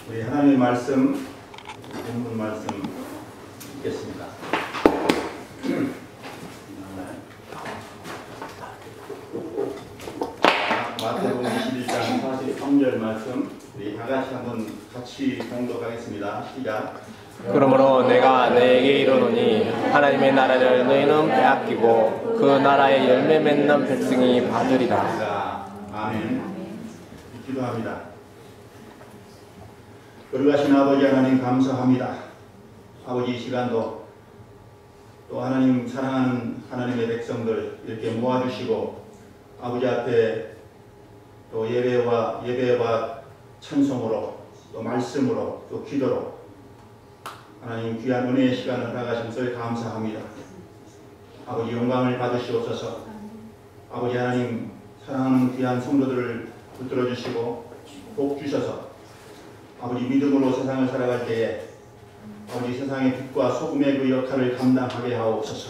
우리 하나님의 말씀, 본문 말씀 읽겠습니다. 마태복음 21장 43절 말씀 우리 다같이 한번 같이 봉독하겠습니다. 시작. 그러므로 내가 너에게 이르노니 하나님의 나라를 너희는 빼앗기고 그 나라의 열매 맺는 백성이 받으리라. 아멘. 기도합니다. 거룩하신 아버지 하나님 감사합니다. 아버지 이 시간도 또 하나님 사랑하는 하나님의 백성들 이렇게 모아주시고 아버지 앞에 또 예배와 찬송으로 또 말씀으로 또 기도로 하나님 귀한 은혜의 시간을 허락하신 것을 감사합니다. 아버지 영광을 받으시옵소서. 아버지 하나님 사랑하는 귀한 성도들을 붙들어 주시고 복 주셔서 아버지 믿음으로 세상을 살아갈 때에 아버지 세상의 빛과 소금의 그 역할을 감당하게 하옵소서.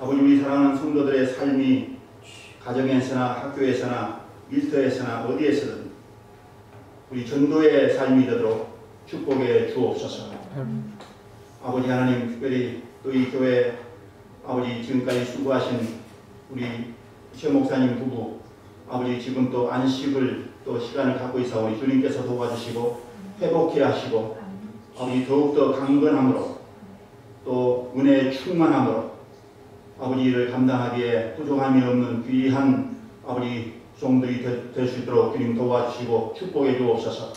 아버지 우리 사랑하는 성도들의 삶이 가정에서나 학교에서나 일터에서나 어디에서든 우리 전도의 삶이 되도록 축복해 주옵소서. 아버지 하나님 특별히 또 이 교회 아버지 지금까지 수고하신 우리 최 목사님 부부 아버지 지금 또 안식을 또 시간을 갖고 있사오니 주님께서 도와주시고 회복해 하시고 아버지 더욱더 강건함으로 또 은혜의 충만함으로 아버지 일을 감당하기에 부족함이 없는 귀한 아버지 종들이 될 수 있도록 주님 도와주시고 축복해 주옵소서.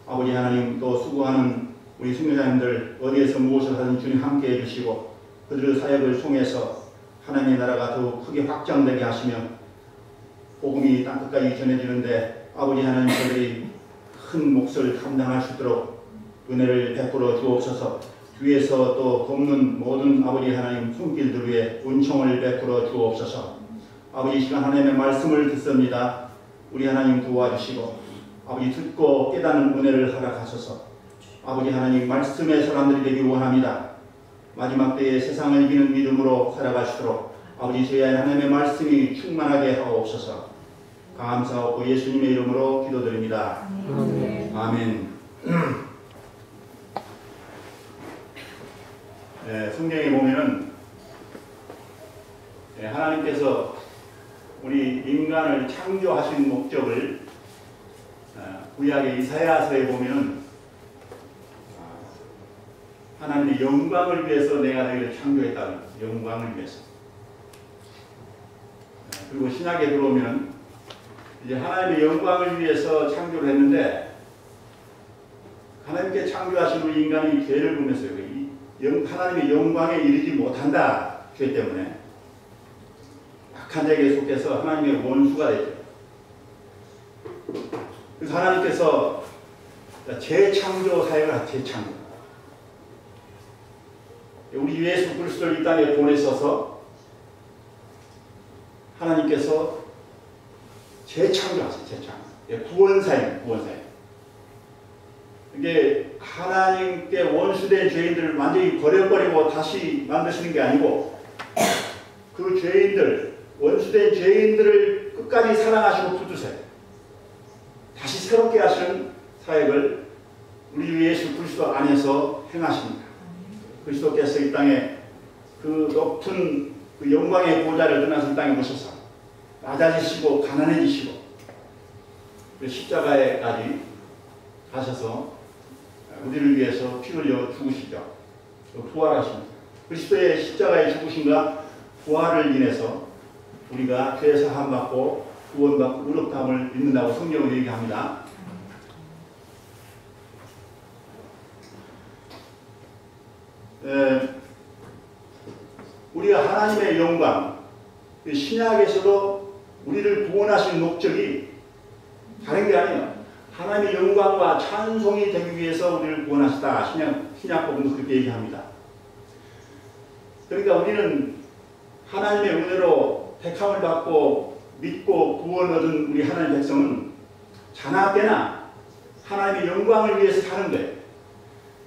아버지 하나님 또 수고하는 우리 선교사님들 어디에서 무엇을 하든 주님 함께 해주시고 그들의 사역을 통해서 하나님의 나라가 더욱 크게 확장되게 하시며 복음이 땅끝까지 전해지는데 아버지 하나님 저들이 큰 몫을 감당할 수 있도록 은혜를 베풀어 주옵소서. 뒤에서 또 돕는 모든 아버지 하나님 손길들 위에 은총을 베풀어 주옵소서. 아버지 시간 하나님의 말씀을 듣습니다. 우리 하나님 도와주시고 아버지 듣고 깨닫는 은혜를 허락하소서. 아버지 하나님 말씀의 사람들이 되기 원합니다. 마지막 때에 세상을 이기는 믿음으로 살아가시도록 아버지 저희 안에 하나님의 말씀이 충만하게 하옵소서. 감사하고 예수님의 이름으로 기도드립니다. 아멘. 성경에 보면은 하나님께서 우리 인간을 창조하신 목적을 구약의 이사야서에 보면은 하나님의 영광을 위해서 내가 너희를 창조했다는 영광을 위해서. 그리고 신약에 들어오면 이제 하나님의 영광을 위해서 창조를 했는데 하나님께 창조하신 우리 인간이 죄를 범했어요. 하나님의 영광에 이르지 못한다. 죄 때문에 악한 자에게 속해서 하나님의 원수가 되죠. 그래서 하나님께서 재창조 사역을 하죠. 재창조. 우리 예수 그리스도를 이 땅에 보내셔서 하나님께서 재창조하세요. 재창조. 구원사역, 구원사역. 이게 하나님께 원수된 죄인들을 완전히 버려버리고 다시 만드시는 게 아니고 그 죄인들, 원수된 죄인들을 끝까지 사랑하시고 붙드세요. 다시 새롭게 하시는 사역을 우리 예수 그리스도 안에서 행하십니다. 그리스도께서 이 땅에 그 높은 그 영광의 보좌를 떠나서 이 땅에 오셔서 낮아지시고 가난해지시고 십자가에까지 가셔서 우리를 위해서 피 흘려 죽으시죠. 부활하십니다. 그리스도의 십자가의 죽으심과 부활을 인해서 우리가 죄 사함 받고 구원받고 의롭다함을 믿는다고 성경은 얘기합니다. 우리가 하나님의 영광, 신약에서도 우리를 구원하신 목적이 다른 게 아니에요. 하나님의 영광과 찬송이 되기 위해서 우리를 구원하시다. 신약복음도 그렇게 얘기합니다. 그러니까 우리는 하나님의 은혜로 택함을 받고 믿고 구원 얻은 우리 하나님의 백성은 자나깨나 하나님의 영광을 위해서 사는 거예요.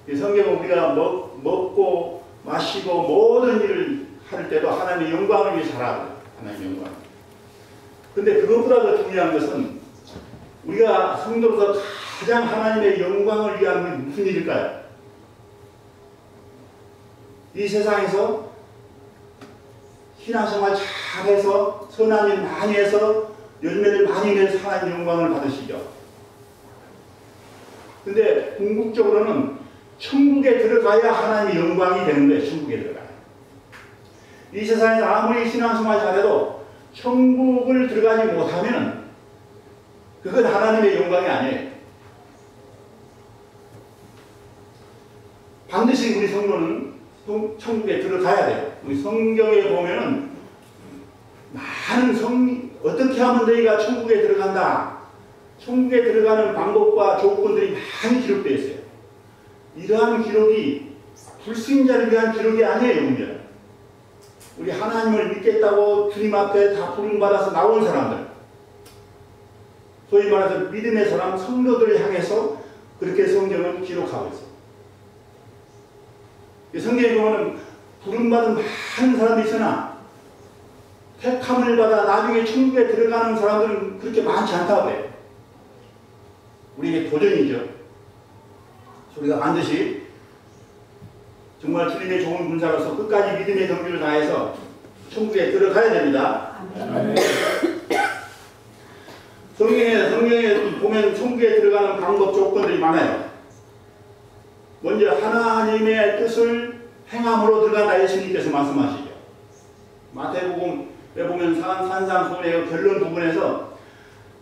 성경은 우리가 먹고 마시고 모든 일을 할 때도 하나님의 영광을 위해 살아가요. 하나님의 영광. 근데 그것보다 더 중요한 것은 우리가 성도로서 가장 하나님의 영광을 위한 게 무슨 일일까요? 이 세상에서 신앙생활 잘해서 선한 일 많이 해서 열매를 많이 내서 하나님 영광을 받으시죠. 근데 궁극적으로는 천국에 들어가야 하나님의 영광이 되는 거예요. 천국에 들어가야. 이 세상에서 아무리 신앙생활 잘해도 천국을 들어가지 못하면 그건 하나님의 영광이 아니에요. 반드시 우리 성도는 천국에 들어가야 돼요. 우리 성경에 보면은 많은 어떻게 하면 너희가 천국에 들어간다. 천국에 들어가는 방법과 조건들이 많이 기록되어 있어요. 이러한 기록이 불신자를 위한 기록이 아니에요. 문제는. 우리 하나님을 믿겠다고 주님 앞에 다 부름받아서 나온 사람들, 소위 말해서 믿음의 사람, 성도들을 향해서 그렇게 성경은 기록하고 있어요. 성경에 보면 부름받은 많은 사람이 있으나 택함을 받아 나중에 천국에 들어가는 사람들은 그렇게 많지 않다고 해요. 우리에게 도전이죠. 우리가 반드시 정말 주님의 좋은 군사로서 끝까지 믿음의 경주를 다해서 천국에 들어가야 됩니다. 성경에 보면 천국에 들어가는 방법 조건들이 많아요. 먼저 하나님의 뜻을 행함으로 들어간다 예수님께서 말씀하시죠. 마태복음에 보면 산상수훈의 결론 부분에서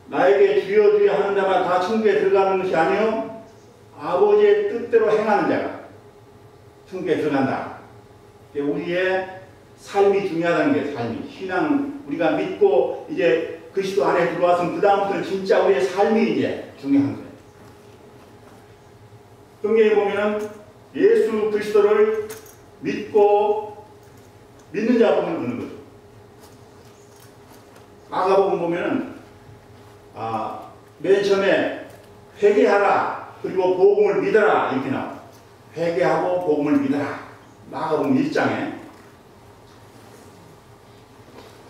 나에게 주여 주여 하는 자만 다 천국에 들어가는 것이 아니요 아버지의 뜻대로 행하는 자가 천국에 들어간다. 우리의 삶이 중요하다는 게 삶이. 신앙 우리가 믿고 이제 그리스도 안에 들어와서 그 다음부터는 진짜 우리의 삶이 이제 중요한 거예요. 성경에 보면은 예수 그리스도를 믿고 믿는 자 부분을 보는 거죠. 마가복음 보면은 맨 처음에 회개하라 그리고 복음을 믿어라 이렇게 나와요. 회개하고 복음을 믿어라. 마가복음 1장에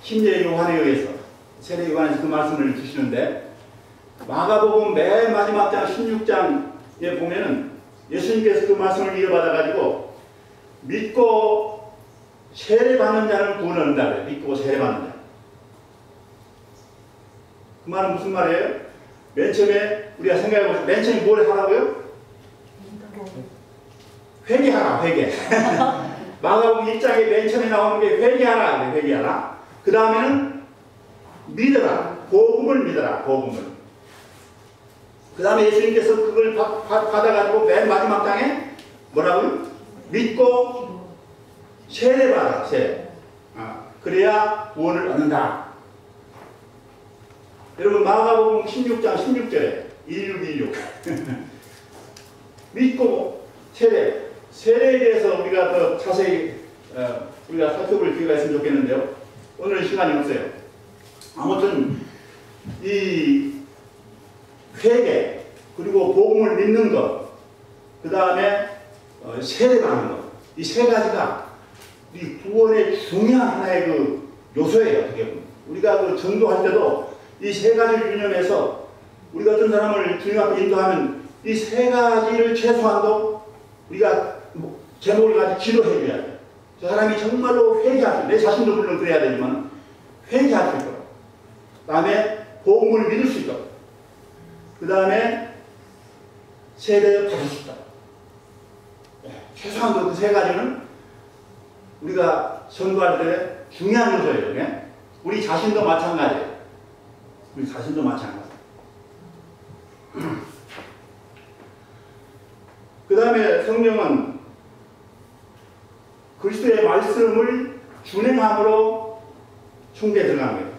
침례 요한에 의해서 세례 요한에서 그 말씀을 주시는데 마가복음 맨 마지막 장 16장에 보면은 예수님께서 그 말씀을 이어받아가지고 믿고 세례받는 자는 구원을 얻는다 그래요. 믿고 세례받는 자. 그 말은 무슨 말이에요? 맨 처음에 우리가 생각해보면 맨 처음에 뭘 하라고요? 회개하라. 회개. 마가복음 1장에 맨 처음에 나오는 게 회개하라. 회개하라. 그 다음에는 믿어라. 복음을 믿어라. 복음을. 그 다음에 예수님께서 그걸 받아가지고 맨 마지막 장에 뭐라고요? 믿고 세례받아. 세례. 그래야 구원을 얻는다. 여러분 마가복음 16장 16절에 1616 믿고 세례에 대해서 우리가 더 자세히 우리가 살펴볼 기회가 있으면 좋겠는데요. 오늘 시간이 없어요. 아무튼 이 회개 그리고 복음을 믿는 것, 그 다음에 세례받는 것, 이 세 가지가 이 구원의 중요한 하나의 그 요소예요. 어떻게 보면 우리가 그 전도할 때도 이 세 가지를 유념해서 우리가 어떤 사람을 주님 앞에 인도하면 이 세 가지를 최소한도 우리가 제목을 가지고 기도해 줘야 돼요. 저 사람이 정말로 회개할 수, 내 자신도 물론 그래야 되지만 회개할 수 있도록, 그 다음에 복음을 믿을 수 있도록, 그 다음에 세례 받을 수 있도록. 최소한도 그 세 가지는 우리가 전도할 때 중요한 요소예요. 네? 우리 자신도 마찬가지예요. 우리 자신도 마찬가지. 그 다음에 성경은 그리스도의 말씀을 준행함으로 천국에 들어가는 거예요.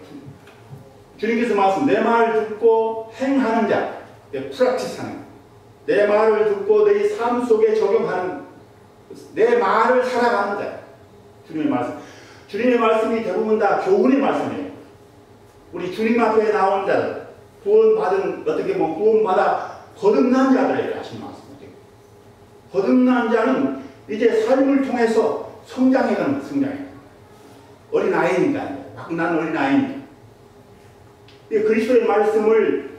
주님께서 말씀, 내 말을 듣고 행하는 자, 프랙티스 하는 거예요. 내 말을 듣고 내 삶 속에 적용하는, 내 말을 살아가는 자. 주님의 말씀. 주님의 말씀이 대부분 다 교훈의 말씀이에요. 우리 주님 앞에 나온 자들, 구원받은, 어떻게 보면 구원받아 거듭난 자들에게 하신 말씀. 거듭난 자는 이제 삶을 통해서 성장해가는 성장해. 어린아이니까. 막 난 어린아이니까. 그리스도의 말씀을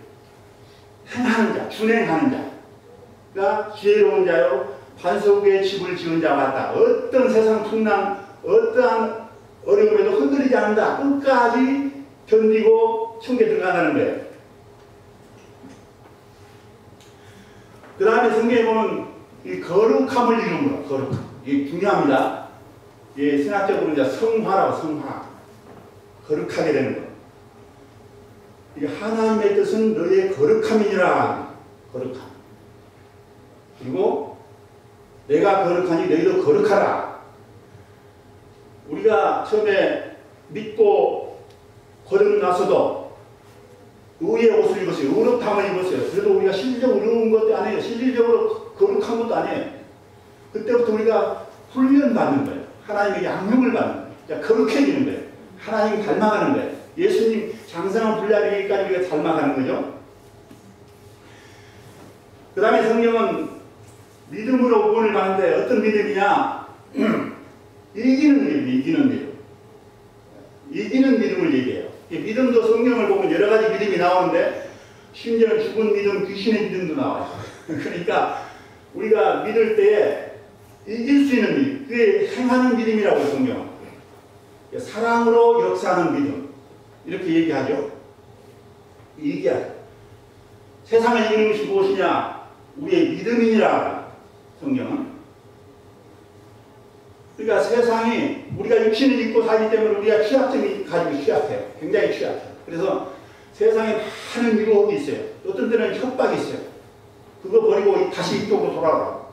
행하는 자, 준행하는 자가 지혜로운 자요 반석에 집을 지은 자 같다. 어떤 세상 풍랑, 어떠한 어려움에도 흔들리지 않는다. 끝까지 견디고 청계 들어간다는 거예요. 그 다음에 성경에 보면 이 거룩함을 이루므로, 거룩함. 이게 중요합니다. 예, 신학적으로 이제 성화라고, 성화. 거룩하게 되는 거. 이게 하나님의 뜻은 너희의 거룩함이니라. 거룩함. 그리고 내가 거룩하니 너희도 거룩하라. 우리가 처음에 믿고 거듭나서도 의의 옷을 입었어요. 의롭다함을 입었어요. 그래도 우리가 실질적으로 의로운 것도 아니에요. 실질적으로 거룩한 것도 아니에요. 그때부터 우리가 훈련받는 거예요. 하나님의 양육을 받는 거예요. 그러니까 거룩해지는 거예요. 하나님 닮아가는 거예요. 예수님 장성한 분량이기까지 우리가 닮아가는 거죠. 그 다음에 성경은 믿음으로 구원을 받는데 어떤 믿음이냐? 이기는 믿음, 이기는 믿음. 이기는 믿음을 얘기해요. 이 믿음도 성경을 보면 여러 가지 믿음이 나오는데 심지어는 죽은 믿음, 귀신의 믿음도 나와요. 그러니까 우리가 믿을 때에 이길 수 있는 믿음, 그게 행하는 믿음이라고 성경은. 사랑으로 역사하는 믿음. 이렇게 얘기하죠. 이겨야 돼. 세상을 이기는 것이 무엇이냐? 우리의 믿음이니라 성경은. 그러니까 세상이 우리가 육신을 입고 살기 때문에 우리가 취약점이 가지고 취약해요. 굉장히 취약해요. 그래서 세상에 많은 유혹이 있어요. 어떤 때는 협박이 있어요. 그거 버리고 다시 이쪽으로 돌아오라.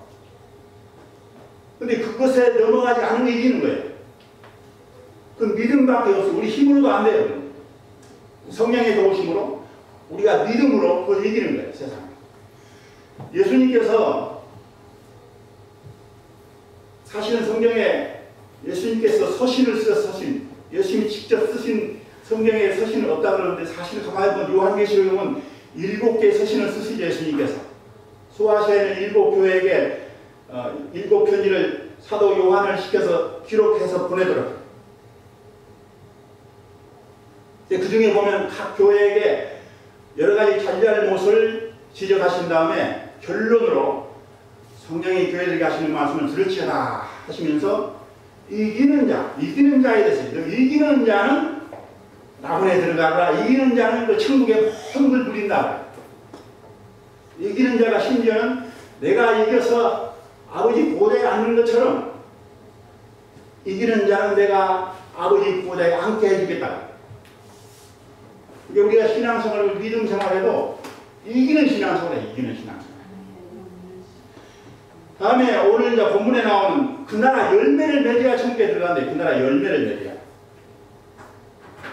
근데 그것에 넘어가지 않으면 이기는 거예요. 그 믿음밖에 없어. 우리 힘으로도 안 돼요. 성령의 도우심으로 우리가 믿음으로 그걸 이기는 거예요. 세상. 예수님께서 사실은 성경에 예수님께서 서신을 쓰셔서 서신, 예수님이 직접 쓰신 성경에 서신은 없다 그러는데 사실 가만히 보면 요한계시록에 보면 7개의 서신을 쓰시죠. 예수님께서 소아시아에 있는 7교회에게 7편지를 사도 요한을 시켜서 기록해서 보내도록. 그 중에 보면 각 교회에게 여러 가지 잘잘못을 지적하신 다음에 결론으로 성령이 교회들에게 하시는 말씀을 들을지어다 하시면서 이기는 자에 대해서 이기는 자는 낙원에 들어가라. 이기는 자는 그 천국에 모든 걸 누린다. 이기는 자가 심지어는 내가 이겨서 아버지 보좌에 앉는 것처럼 이기는 자는 내가 아버지 보좌에 앉게 해주겠다. 이게 우리가 신앙생활을 믿음 생활해도 이기는 신앙생활이에요. 이기는 신앙생활. 다음에 오늘 이제 본문에 나오는 그 나라 열매를 맺어야 천국에 들어가는데 그 나라 열매를 맺어야.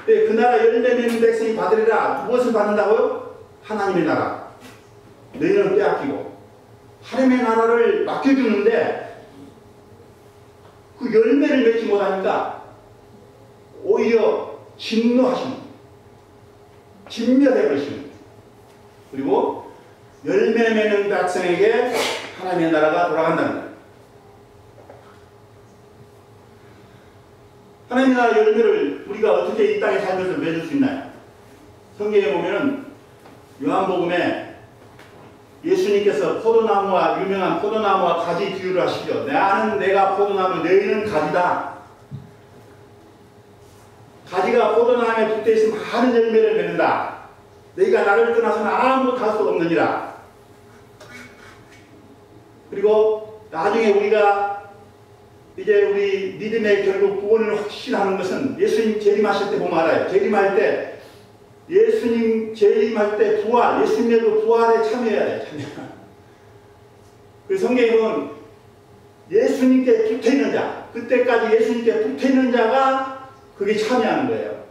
그 나라 열매 맺는 백성이 받으리라. 무엇을 받는다고요? 하나님의 나라. 너희는 빼앗기고 하나님의 나라를 맡겨주는데 그 열매를 맺지 못하니까 오히려 진노하시는 거예요. 진멸해버리시는 거예요. 그리고 열매 맺는 백성에게 하나님의 나라가 돌아간다는 거예요. 하나님의 나라 열매를 우리가 어떻게 이 땅에 살면서 맺을 수 있나요? 성경에 보면은 요한복음에 예수님께서 포도나무와 유명한 포도나무와 가지 비유를 하시죠. 나는 내가 포도나무, 너희는 가지다. 가지가 포도나무에 붙어있으면 많은 열매를 맺는다. 너희가 나를 떠나서는 아무것도 할 수 없느니라. 그리고 나중에 우리가 이제 우리 믿음의 결국 구원을 확신하는 것은 예수님 재림하실 때 보면 알아요. 재림할 때 예수님 재림할 때 부활, 예수님의 부활에 참여해야 돼요. 그 성경에 보면 예수님께 붙어있는 자, 그때까지 예수님께 붙어있는 자가 그게 참여하는 거예요.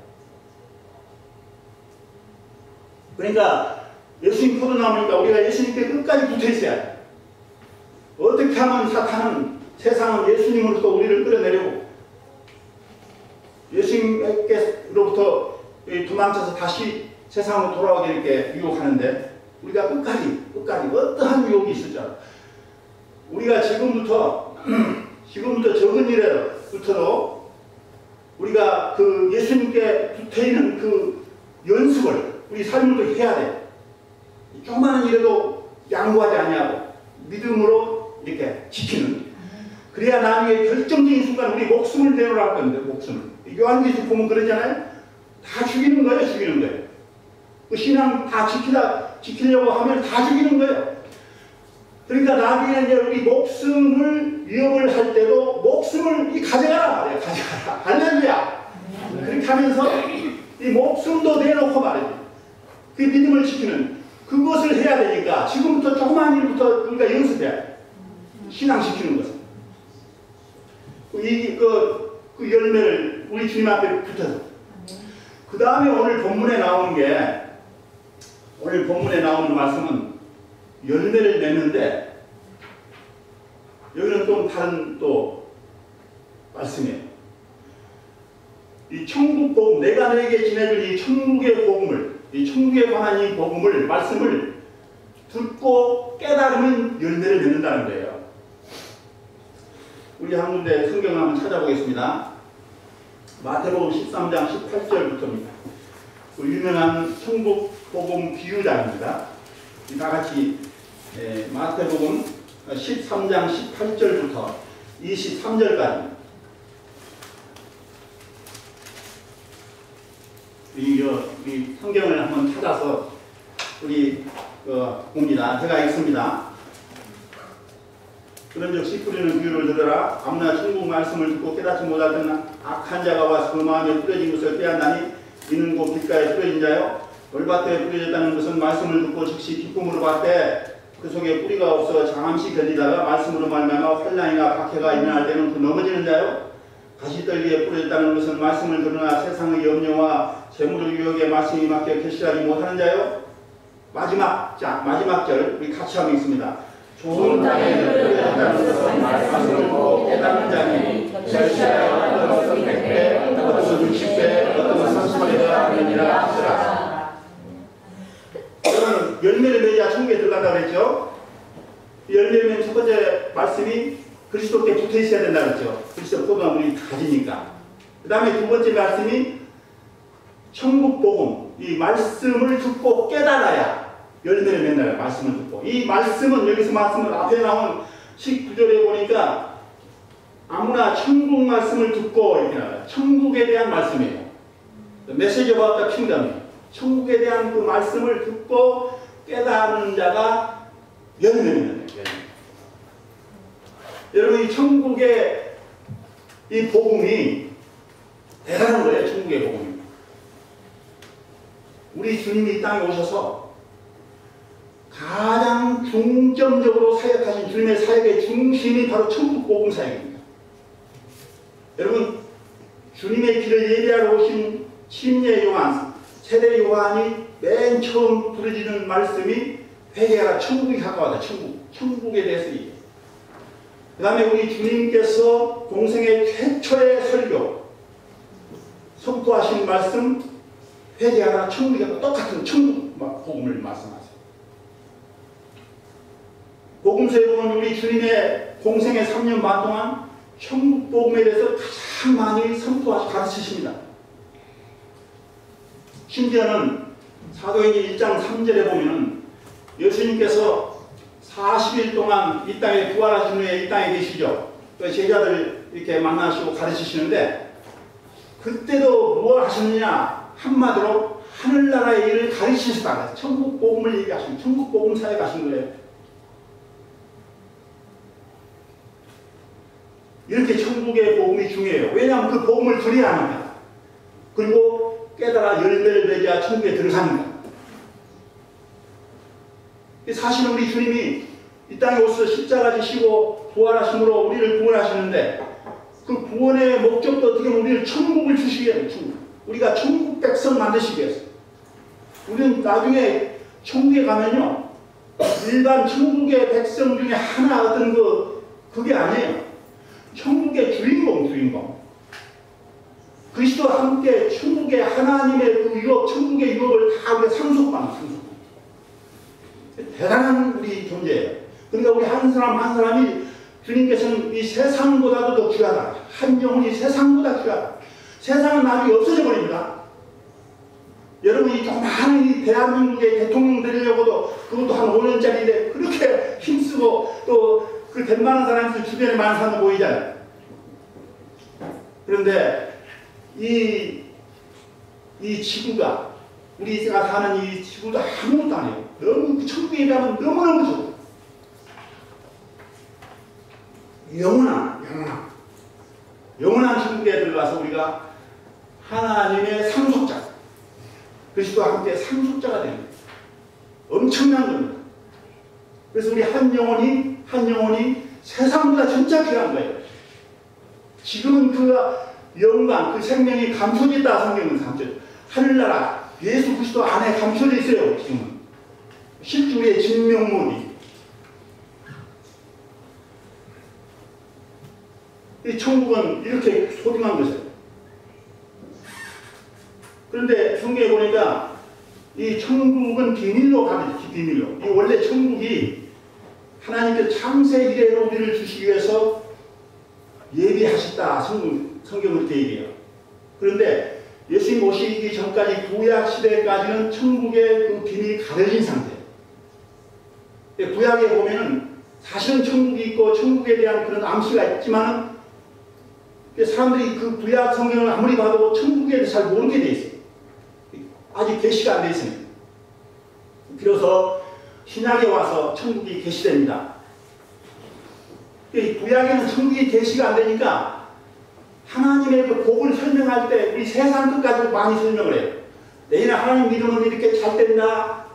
그러니까 예수님 포도나무니까 우리가 예수님께 끝까지 붙어있어야 돼요. 어떻게 하면 사탄은 세상은 예수님으로부터 우리를 끌어내려고 예수님께로부터 도망쳐서 다시 세상으로 돌아오게 이렇게 유혹하는데 우리가 끝까지 어떠한 유혹이 있을 줄 알아요. 우리가 지금부터 적은 일에부터도 우리가 그 예수님께 붙어있는 그 연습을 우리 삶으로 해야 돼. 조그마한 일에도 양보하지 아니하고 믿음으로 이렇게 지키는. 그래야 나중에 결정적인 순간 우리 목숨을 내놓으라고 하는데, 목숨을. 요한계시록 보면 그러잖아요. 다 죽이는 거예요, 죽이는 거예요. 그 신앙 다 지키려고 하면 다 죽이는 거예요. 그러니까 나중에 이제 우리 목숨을 위협을 할 때도 목숨을 가져가라 말이에요. 가져가라. 할렐루야. 그렇게 하면서 이 목숨도 내놓고 말이에요. 그 믿음을 지키는 그것을 해야 되니까 지금부터 조그마한 일부터 우리가 연습해야 돼요. 신앙 지키는 것을. 그 열매를 우리 주님 앞에 붙여서. 그 다음에 오늘 본문에 나오는 말씀은 열매를 맺는데, 여기는 또 다른 또 말씀이에요. 이 천국 복음, 내가 너에게 지내줄 이 천국의 복음을, 이 천국에 관한 이 복음을, 말씀을 듣고 깨달으면 열매를 맺는다는 거예요. 우리 한 군데 성경을 한번 찾아보겠습니다. 마태복음 13장 18절부터입니다. 그 유명한 천국 복음 비유장입니다. 다 같이 마태복음 13장 18절부터 23절까지 이 성경을 한번 찾아서 우리 봅니다. 제가 읽습니다. 그런즉 씨 뿌리는 비유를 들으라. 아무나 천국 말씀을 듣고 깨닫지 못하던 악한 자가 와서 그 마음에 뿌려진 것을 빼앗나니 이는 곧 길가에 뿌려진 자요 돌밭에 뿌려졌다는 것은 말씀을 듣고 즉시 기쁨으로 받되 그 속에 뿌리가 없어 잠시 견디다가 말씀으로 말미암아 환난이나 박해가 일어날 때는 그 넘어지는 자요 가시떨기에 뿌려졌다는 것은 말씀을 들으나 세상의 염려와 재물의 유혹에 말씀이 막혀 결실하지 못하는 자요. 마지막 절 우리 같이 하고 있습니다. 좋은 땅에 뿌려졌다는 것은 말씀을 듣고 깨닫는 자니 결실하여 어떤 것은 100배, 어떤 것은 60배, 어떤 것은 30배가 하느니라 하시라. 여러분, 열매를 맺어야 천국에 들어간다고 그랬죠? 열매를 맺는 첫 번째 말씀이 그리스도께 붙어 있어야 된다고 그랬죠? 그리스도 포도나무 우리 가지니까. 그 다음에 두 번째 말씀이 천국 복음, 이 말씀을 듣고 깨달아야 열매를 맺는다. 말씀을 듣고. 이 말씀은 여기서 말씀을 앞에 나온 19절에 보니까 아무나 천국 말씀을 듣고 이렇게 나와요. 천국에 대한 말씀이에요. 메시지 about the kingdom. 천국에 대한 그 말씀을 듣고 깨닫는 자가 열매를 맺는 거예요. 여러분, 이 천국의 이 복음이 대단한 거예요. 천국의 복음이. 우리 주님이 이 땅에 오셔서 가장 중점적으로 사역하신 주님의 사역의 중심이 바로 천국 복음 사역입니다. 여러분, 주님의 길을 예비하러 오신 침례 요한, 세례 요한이 맨 처음 부르짖는 말씀이 회개하라, 천국이 가까워다. 천국에 대해서 얘기해요. 그 다음에 우리 주님께서 공생의 최초의 설교 선포하신 말씀, 회개하라, 천국이 가까워. 똑같은 천국 복음을 말씀하세요. 복음서에 보면 우리 주님의 공생의 3년 반 동안 천국 복음에 대해서 가장 많이 선포하시고 가르치십니다. 심지어는 사도행전 1장 3절에 보면은 예수님께서 40일 동안 이 땅에 부활하신 후에 이 땅에 계시죠. 그 제자들 이렇게 만나시고 가르치시는데 그때도 무엇 하셨느냐? 한마디로 하늘나라의 일을 가르치시다가 천국 복음을 얘기하신, 천국 복음 사역하신 거예요. 이렇게 천국의 복음이 중요해요. 왜냐하면 그 복음을 들어야 합니다. 그리고 깨달아 열매를 맺어야 천국에 들어갑니다. 사실은 우리 주님이 이 땅에 오셔서 십자가 지시고 부활하심으로 우리를 구원하시는데 그 구원의 목적도 어떻게 보면 우리를 천국을 주시기 위해서, 우리가 천국 백성 만드시기 위해서. 우리는 나중에 천국에 가면요, 일반 천국의 백성 중에 하나 어떤 그게 아니에요. 천국의 주인공. 그리스도와 함께 천국의 하나님의 그 유업, 천국의 유업을 다 우리가 상속받는. 대단한 우리 존재예요. 그러니까 우리 한 사람이 주님께서는 이 세상보다도 더 귀하다. 한 영혼이 세상보다 귀하다. 세상은 나중에 없어져 버립니다. 여러분, 이 조그마한 많은 이 대한민국의 대통령 되려고도 그것도 한 5년짜리인데 그렇게 힘쓰고 또 그 돈 많은 사람들 주변에 많은 사람 보이잖아요. 그런데 이 지구가 우리가 사는 이 지구도 아무것도 아니에요. 너무 천국에 가면 너무너무 좋아. 영원한 천국에 들어가서 우리가 하나님의 상속자, 그리스도와 함께 상속자가 됩니다. 엄청난 겁니다. 그래서 우리 한 영혼이 세상보다 진짜 귀한 거예요. 지금은 그 영광, 그 생명이 감춰져 있다. 성경은 감춰져. 하늘나라 예수 그리스도 안에 감춰져 있어요. 지금은 실주의 진명문이. 이 천국은 이렇게 소중한 것이에요. 그런데 성경에 보니까 이 천국은 비밀로 가겠지. 비밀로. 이 원래 천국이 하나님께서 창세 이래로 우리를 주시기 위해서 예비하셨다. 성경은 그렇게 얘기해요. 그런데 예수님 오시기 전까지 구약 시대까지는 천국의 그 비밀이 가려진 상태예요. 구약에 보면은 사실은 천국이 있고 천국에 대한 그런 암시가 있지만은 사람들이 그 구약 성경을 아무리 봐도 천국에 대해서 잘 모르게 돼 있어요. 아직 계시가 안 돼 있습니다. 비로소 신약에 와서 천국이 계시됩니다. 구약에는 천국이 계시가 안 되니까 하나님의 그 복을 설명할 때 우리 세상 끝까지 많이 설명을 해요. 내일은 하나님 믿으면 이렇게 잘 된다.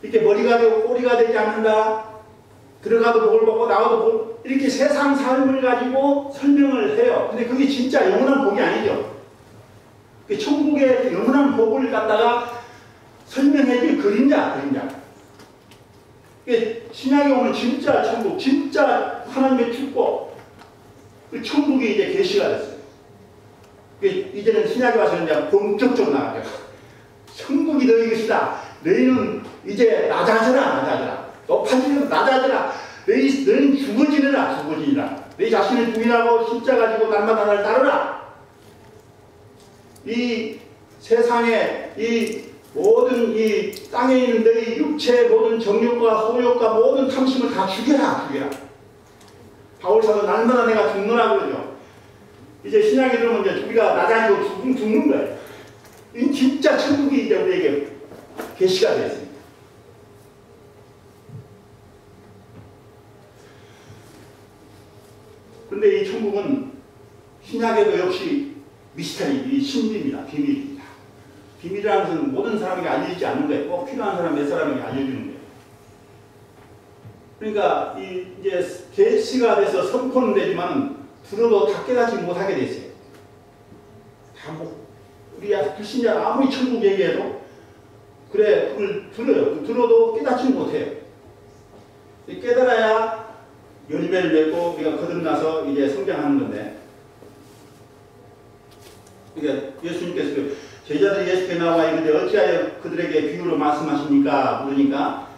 이렇게 머리가 되고 꼬리가 되지 않는다. 들어가도 복을 받고 나와도 복, 이렇게 세상 삶을 가지고 설명을 해요. 근데 그게 진짜 영원한 복이 아니죠. 천국의 영원한 복을 갖다가 설명해줄 그림자. 신약에 오면 진짜 천국, 진짜 하나님의 축복, 그 천국이 이제 계시가 됐어요. 이제는 신약에 와서 이제 본격적으로 나가죠. 천국이 너희 것이다. 너희는 이제 낮아져라. 높아지면 낮아져라. 너희는 죽어지느라. 너희 자신을 부인하고 십자가 지고 날마다 나를 따르라. 이 세상에 이 모든 이 땅에 있는 너희 육체의 모든 정욕과 소욕과 모든 탐심을 다 죽여라. 바울사도 날마다 내가 죽노라 그러죠. 이제 신약에 들어오면 이제 우리가 나가지고 죽는 거예요. 이 진짜 천국이 이제 우리에게 계시가 되었습니다. 그런데 이 천국은 신약에도 역시 미스터리, 신비입니다. 비밀입니다. 비밀이라는 것은 모든 사람에게 알려지지 않는 거예요. 꼭 필요한 사람 몇 사람에게 알려주는 거예요. 그러니까 이제 계시가 돼서 선포는 되지만 들어도 다 깨닫지 못하게 돼 있어요. 우리 불신자 아무리 천국 얘기해도 그래 그걸 들어요. 들어도 깨닫지 못해요. 깨달아야 열매를 맺고 우리가 거듭나서 이제 성장하는 건데, 그러니까 예수님께서 제자들이 예수께 나와 이르되 어찌하여 그들에게 비유로 말씀하십니까? 물으니까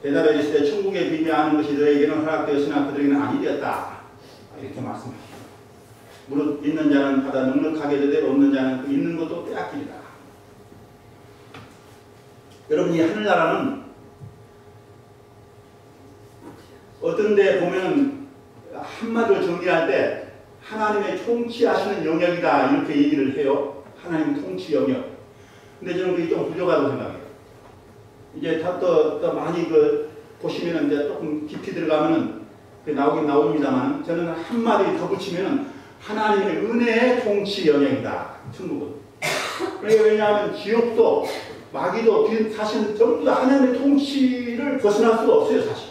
대답해 주시되 천국의 비밀 아는 것이 너에게는 허락되었으나 그들에게는 아니 되었다. 이렇게 말씀하시죠. 무릇 있는 자는 받아 넉넉하게 되되 없는 자는 그 있는 것도 빼앗기리라. 여러분, 이 하늘나라는 어떤 데 보면 한마디로 정리할 때 하나님의 통치하시는 영역이다 이렇게 얘기를 해요. 하나님 통치 영역. 근데 저는 그게 좀 부족하다고 생각해요. 이제 더 많이 보시면은 이제 조금 깊이 들어가면은 나오긴 나옵니다만, 저는 한마디 더 붙이면은 하나님의 은혜의 통치 영역이다. 천국은. 그러니까 왜냐하면 지옥도 마귀도 사실은 전부 다 하나님의 통치를 벗어날 수가 없어요, 사실.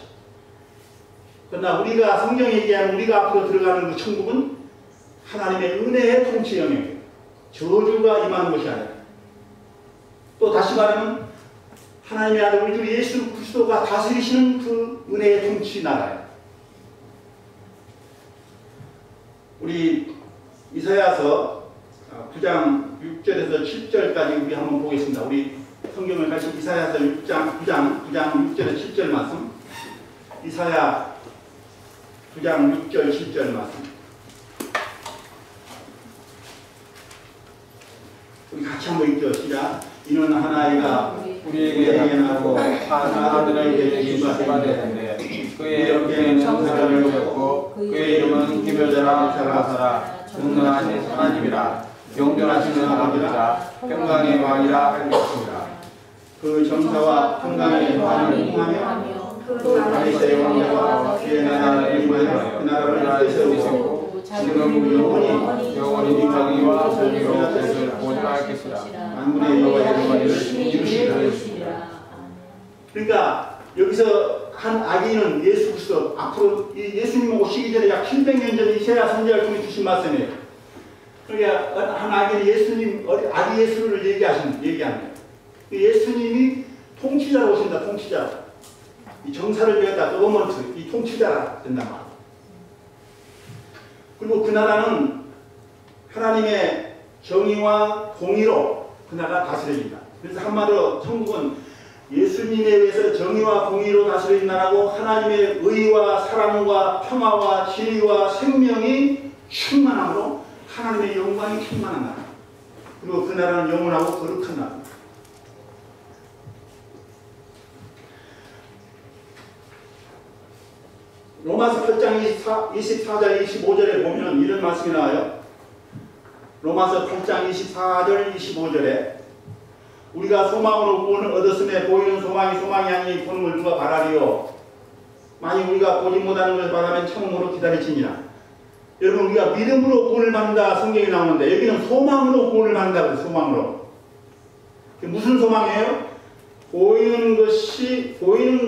그러나 우리가 성경에 얘기하는 우리가 앞으로 들어가는 그 천국은 하나님의 은혜의 통치 영역이에요. 저주가 임하는 것이 아니라. 또 다시 말하면 하나님의 아들 우리 주 예수 그리스도가 다스리시는 그 은혜의 통치 나라예요. 우리 이사야서 9장 6절에서 7절까지 우리 한번 보겠습니다. 우리 성경을 같이 이사야서 9장 6절에서 7절 말씀. 이사야 9장 6절 7절 말씀. 우리 같이 한번 읽죠. 시작. 이는 한 아이가 우리에게 나타나고 한 아들을 우리에게 주시받았는데 그의 옆에는 사자를 두었고 그의 이름은 기별자라 자라사라 전능하신 하나님이라 영존하시는 아버지라 평강의 왕이라 할 것입니다. 그 정사와 평강의 왕을 통하며 그 다윗의 왕자와 그의 나라를 임하여 그 나라를 세우시고 지금 영원히 평강과 정의로 뜻을 보존할 것이라. 만군의 여호와의 이루시리라. 그러니까 여기서 한 악인은 예수 그리스도, 앞으로 예수님 오시기 전에 약 700년 전 이사야 선지자를 통해 주신 말씀이에요. 그러니까 한 악인이 예수님, 아기 예수를 얘기하는 거예요. 예수님이 통치자로 오신다. 통치자. 이 정사를 배웠다. 거버먼트, 이 통치자라 된단 말이에요. 그리고 그 나라는 하나님의 정의와 공의로 그 나라가 다스려진다. 그래서 한마디로 천국은 예수님에 의해서 정의와 공의로 다스려진 나라고 하나님의 의와 사랑과 평화와 진리와 생명이 충만함으로 하나님의 영광이 충만한 나라. 그리고 그 나라는 영원하고 거룩한 나라입니다. 로마서 8장 24절 25절에 보면 이런 말씀이 나와요. 로마서 8장 24절 25절에 우리가 소망으로 구원을 얻었음에 보이는 소망이 아니 보는 걸 누가 바라리요. 만일 우리가 보지 못하는 것을 바라면 참음으로 기다릴지니라. 여러분, 우리가 믿음으로 구원을 받는다 성경이 나오는데 여기는 소망으로 구원을 받는다 그래요. 소망으로. 무슨 소망이에요? 보이는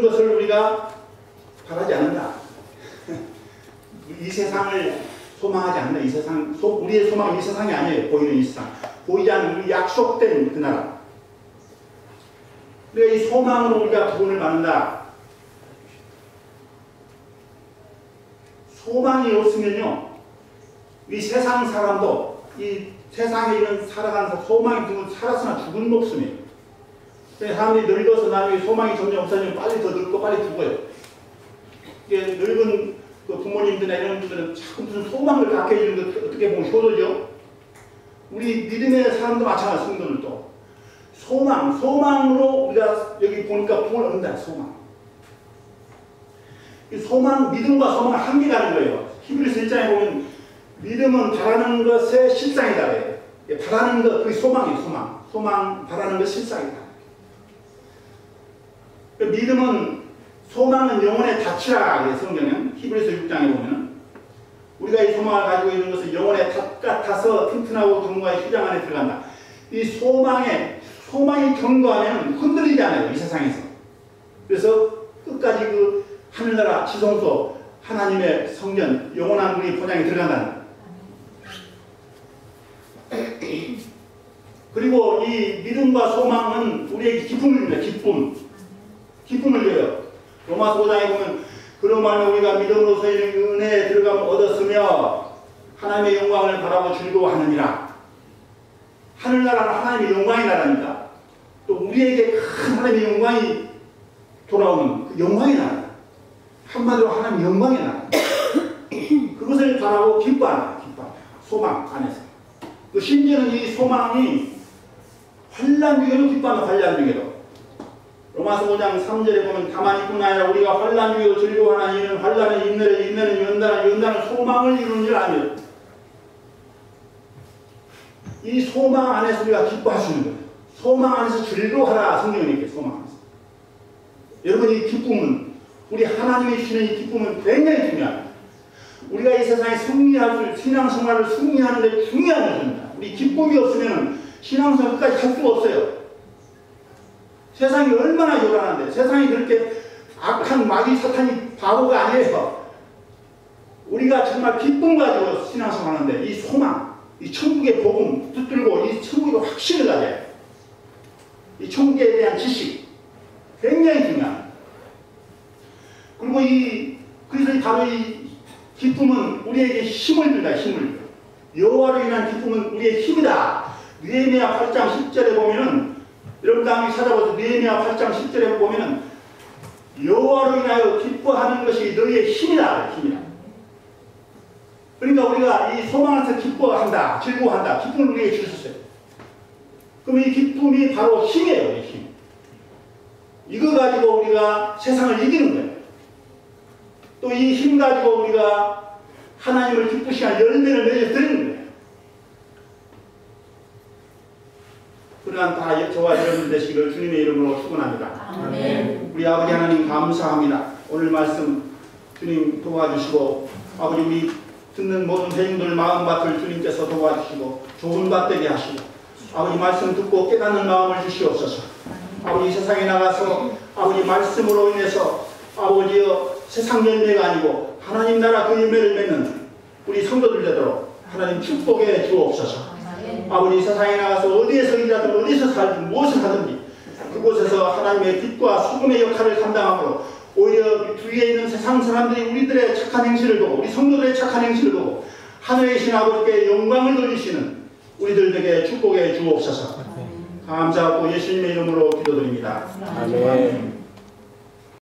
것을 우리가 바라지 않는다. 이 세상을 소망하지 않는다. 이 세상, 우리의 소망은 이 세상이 아니에요. 보이는 이 세상. 보이지 않는 우리 약속된 그 나라. 그러니까 이 소망으로 우리가 구원을 받는다. 소망이 없으면요, 이 세상 사람도 이 세상에 이런 살아가는 소망이 들고 살았으나 죽은 목숨이에요. 사람들이 늙어서 나중에 소망이 점점 없어지면 빨리 더 늙고 빨리 죽어요. 이게 늙은 그 부모님들이나 이런 분들은 자꾸 무슨 소망을 갖게 해주는 거 어떻게 보면 효도죠. 우리 믿음의 사람도 마찬가지, 성도들도 소망으로 우리가 여기 보니까 구원을 얻는다. 소망, 믿음과 소망은 한계 가는 거예요. 히브리서 1장에 보면 믿음은 바라는 것의 실상이다. 바라는 것, 그게 소망이에요. 소망, 바라는 것 실상이다. 믿음은, 소망은 영혼의 닻이라 그래요. 성경은 히브리서 6장에 보면은 우리가 이 소망을 가지고 있는 것은 영혼의 덫 같아서 튼튼하고 누군가의 휴장 안에 들어간다. 이 소망이 견고하면 흔들리지 않아요. 이 세상에서. 그래서 끝까지 그 하늘나라 지성소 하나님의 성전 영원한 우리 보장에 들어간다는. 그리고 이 믿음과 소망은 우리에게 기쁨을 줍니다. 기쁨을 줘요. 로마서 5장에 보면 그러므로 우리가 믿음으로서 이는 은혜에 들어가면 얻었으며 하나님의 영광을 바라고 즐거워하느니라. 하늘나라는 하나님의 영광의 나라입니다. 또 우리에게 큰 하나님의 영광이 돌아오는 그 영광의 나라. 한마디로 하나님의 영광의 나라. 그것을 바라고 기뻐한다. 소망 안에서. 그 심지어는 이 소망이 환난 중에도 기뻐한다. 환난 중에도. 로마서 5장 3절에 보면 다만 이뿐 아니라 우리가 환난 중에도 즐거워하는 이는 환난은 인내를, 인내는 연단은 소망을 이루는 줄 아며. 이 소망 안에서 우리가 기뻐할 수 있는 거예요. 소망 안에서 즐거워하라. 성경은 이렇게 소망 안에서. 여러분, 이 기쁨은, 우리 하나님이 주시는 이 기쁨은 굉장히 중요합니다. 우리가 이 세상에 승리할 수, 신앙생활을 승리하는 데 중요한 것입니다. 우리 기쁨이 없으면 신앙생활까지 할 수가 없어요. 세상이 얼마나 요란한데, 세상이 그렇게 악한 마귀 사탄이 바보가 아니에요. 우리가 정말 기쁨 가지고 신앙생활 하는데 이 소망, 이 천국의 복음 붙들고 이 천국의 확신을 가져야 해요. 이 천국에 대한 지식 굉장히 중요합니다. 그리고 그래서 바로 이 기쁨은 우리에게 힘을 준다. 힘을. 여호와로 인한 기쁨은 우리의 힘이다. 느헤미야 8장 10절에 보면은, 여러분 다음에 찾아봐서 느헤미야 8장 10절에 보면은 여호와로 인하여 기뻐하는 것이 너희의 힘이다. 그러니까 우리가 이 소망 안에서 기뻐한다, 즐거워한다, 기쁨을 우리에게 주셨어요. 그럼 이 기쁨이 바로 힘이에요. 이 힘. 이거 가지고 우리가 세상을 이기는 거예요. 또 이 힘 가지고 우리가 하나님을 기쁘시게 한 열매를 맺어 드리는 거예요. 그러한 다 저와 여러분 되시기를 주님의 이름으로 축원합니다. 아멘. 우리 아버지 하나님 감사합니다. 오늘 말씀 주님 도와주시고 아버지 우리 듣는 모든 대중들 마음밭을 주님께서 도와주시고 좋은 밭 되게 하시고 아버지 말씀 듣고 깨닫는 마음을 주시옵소서. 아버지 세상에 나가서 아버지 말씀으로 인해서 아버지여 세상 열매가 아니고 하나님 나라 그 열매를 맺는 우리 성도들 되도록 하나님 축복해 주옵소서. 아버지 세상에 나가서 어디에서 일하든 어디서 살든 무엇을 하든지 그곳에서 하나님의 빛과 소금의 역할을 감당함으로 오히려 주위에 있는 세상 사람들이 우리들의 착한 행실을 보고 우리 성도들의 착한 행실을 보고 하늘에 계신 아버지께 영광을 돌리시는 우리들에게 축복해 주옵소서. 감사하고 예수님의 이름으로 기도드립니다. 아멘.